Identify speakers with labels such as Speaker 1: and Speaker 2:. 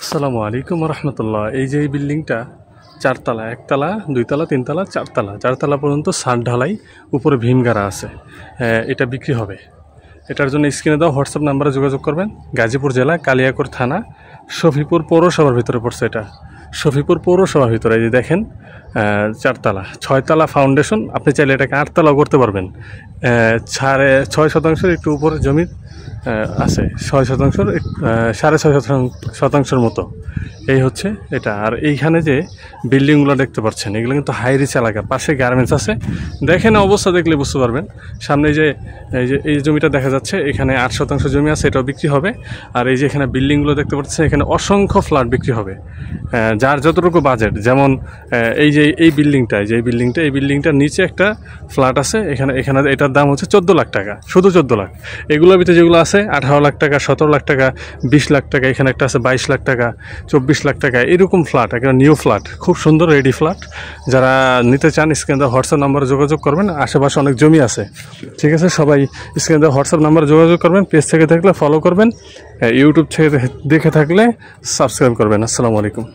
Speaker 1: আসসালামু আলাইকুম রহমতুল্লাহ। এই যে এই বিল্ডিংটা চারতলা, একতলা, দুইতলা, তিনতলা, চারতলা পর্যন্ত ছাদ ঢালাই, উপরে ভীমগাড়া আছে। এটা বিক্রি হবে। এটার জন্য স্ক্রিনে দেওয়া হোয়াটসঅ্যাপ নাম্বারে যোগাযোগ করবেন। গাজীপুর জেলা, কালিয়াকৈর থানা, শফিপুর পৌরসভার ভিতরে পড়ছে। এটা শফিপুর পৌরসভার ভিতরে। এই যে দেখেন, চারতলা, 6তলা ফাউন্ডেশন। আপনি চাইলে এটাকে 8তলাও করতে পারবেন। 6.5% একটু উপরে জমি আছে, 6% 6.5% মতো। এই হচ্ছে এটা। আর এইখানে যে বিল্ডিংগুলো দেখতে পাচ্ছেন, এগুলো কিন্তু হাই রিচ এলাকা। পাশে গার্মেন্টস আছে। দেখেন, অবস্থা দেখলে বুঝতে পারবেন। সামনে যে এই জমিটা দেখা যাচ্ছে, এখানে 8% জমি আছে, এটাও বিক্রি হবে। আর এই যে এখানে বিল্ডিংগুলো দেখতে পাচ্ছেন, এখানে অসংখ্য ফ্ল্যাট বিক্রি হবে। যার যতটুকু বাজেট, যেমন এই যে এই বিল্ডিংটার নিচে একটা ফ্ল্যাট আছে। এখানে এটার দাম হচ্ছে 14 লাখ টাকা, শুধু 14 লাখ। এগুলোর ভিতরে যেগুলো আছে 18 লাখ টাকা, 17 লাখ টাকা, 20 লাখ টাকা। এখানে একটা আছে 22 লাখ টাকা, 24 লাখ টাকা। এরকম ফ্ল্যাট, একটা নিউ ফ্ল্যাট, খুব সুন্দর রেডি ফ্ল্যাট। যারা নিতে চান স্ক্রিনে হোয়াটসঅ্যাপ নাম্বারে যোগাযোগ করবেন। আশেপাশে অনেক জমি আছে, ঠিক আছে। সবাই স্ক্রিনে হোয়াটসঅ্যাপ নাম্বারে যোগাযোগ করবেন। পেজ থেকে থাকলে ফলো করবেন, ইউটিউব থেকে দেখে থাকলে সাবস্ক্রাইব করবেন। আসসালামু আলাইকুম।